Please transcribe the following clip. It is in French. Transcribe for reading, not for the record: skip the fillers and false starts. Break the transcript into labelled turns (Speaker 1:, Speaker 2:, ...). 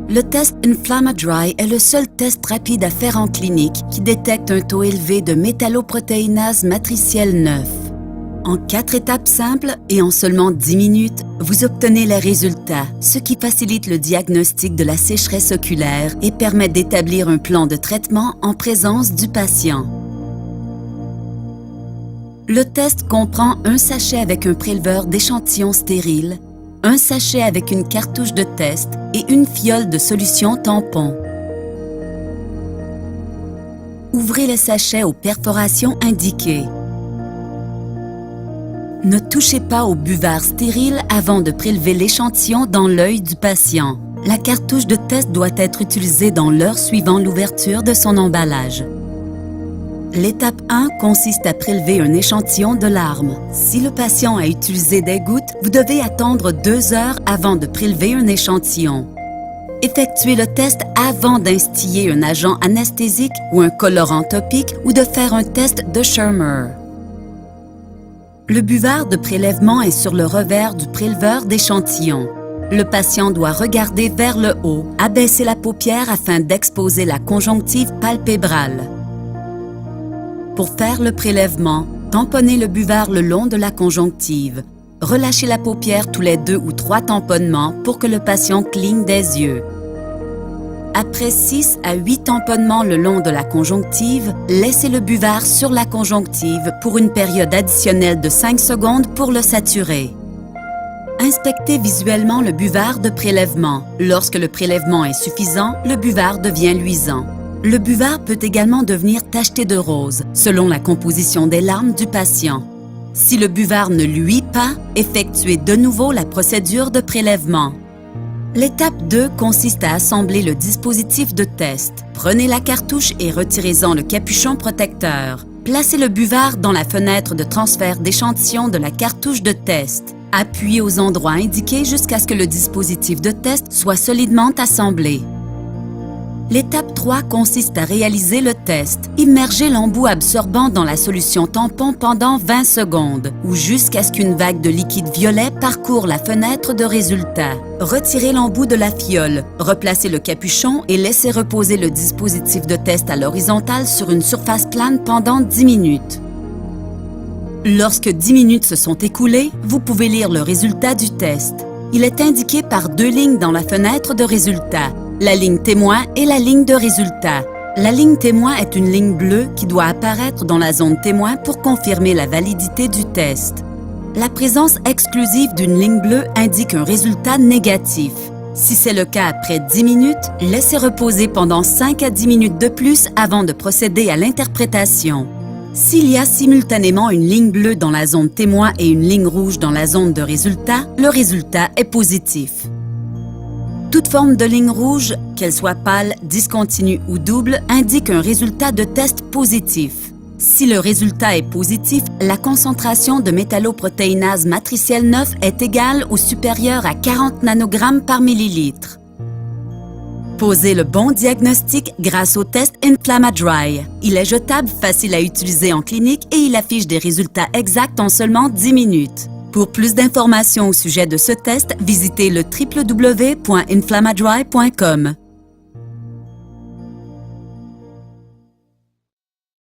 Speaker 1: Le test Inflammadry est le seul test rapide à faire en clinique qui détecte un taux élevé de métalloprotéinase matricielle 9. En 4 étapes simples et en seulement 10 minutes, vous obtenez les résultats, ce qui facilite le diagnostic de la sécheresse oculaire et permet d'établir un plan de traitement en présence du patient. Le test comprend un sachet avec un préleveur d'échantillons stériles, un sachet avec une cartouche de test et une fiole de solution tampon. Ouvrez le sachet aux perforations indiquées. Ne touchez pas au buvard stérile avant de prélever l'échantillon dans l'œil du patient. La cartouche de test doit être utilisée dans l'heure suivant l'ouverture de son emballage. L'étape 1 consiste à prélever un échantillon de larmes. Si le patient a utilisé des gouttes, vous devez attendre 2 heures avant de prélever un échantillon. Effectuez le test avant d'instiller un agent anesthésique ou un colorant topique ou de faire un test de Schirmer. Le buvard de prélèvement est sur le revers du préleveur d'échantillon. Le patient doit regarder vers le haut, abaisser la paupière afin d'exposer la conjonctive palpébrale. Pour faire le prélèvement, tamponnez le buvard le long de la conjonctive. Relâchez la paupière tous les 2 ou 3 tamponnements pour que le patient cligne des yeux. Après 6 à 8 tamponnements le long de la conjonctive, laissez le buvard sur la conjonctive pour une période additionnelle de 5 secondes pour le saturer. Inspectez visuellement le buvard de prélèvement. Lorsque le prélèvement est suffisant, le buvard devient luisant. Le buvard peut également devenir tacheté de rose, selon la composition des larmes du patient. Si le buvard ne luit pas, effectuez de nouveau la procédure de prélèvement. L'étape 2 consiste à assembler le dispositif de test. Prenez la cartouche et retirez-en le capuchon protecteur. Placez le buvard dans la fenêtre de transfert d'échantillon de la cartouche de test. Appuyez aux endroits indiqués jusqu'à ce que le dispositif de test soit solidement assemblé. L'étape 3 consiste à réaliser le test. Immergez l'embout absorbant dans la solution tampon pendant 20 secondes ou jusqu'à ce qu'une vague de liquide violet parcourt la fenêtre de résultat. Retirez l'embout de la fiole, replacez le capuchon et laissez reposer le dispositif de test à l'horizontale sur une surface plane pendant 10 minutes. Lorsque 10 minutes se sont écoulées, vous pouvez lire le résultat du test. Il est indiqué par 2 lignes dans la fenêtre de résultat. La ligne témoin et la ligne de résultat. La ligne témoin est une ligne bleue qui doit apparaître dans la zone témoin pour confirmer la validité du test. La présence exclusive d'une ligne bleue indique un résultat négatif. Si c'est le cas après 10 minutes, laissez reposer pendant 5 à 10 minutes de plus avant de procéder à l'interprétation. S'il y a simultanément une ligne bleue dans la zone témoin et une ligne rouge dans la zone de résultat, le résultat est positif. Toute forme de ligne rouge, qu'elle soit pâle, discontinue ou double, indique un résultat de test positif. Si le résultat est positif, la concentration de métalloprotéinase matricielle 9 est égale ou supérieure à 40 nanogrammes par millilitre. Posez le bon diagnostic grâce au test Inflammadry. Il est jetable, facile à utiliser en clinique et il affiche des résultats exacts en seulement 10 minutes. Pour plus d'informations au sujet de ce test, visitez le www.inflammadry.com.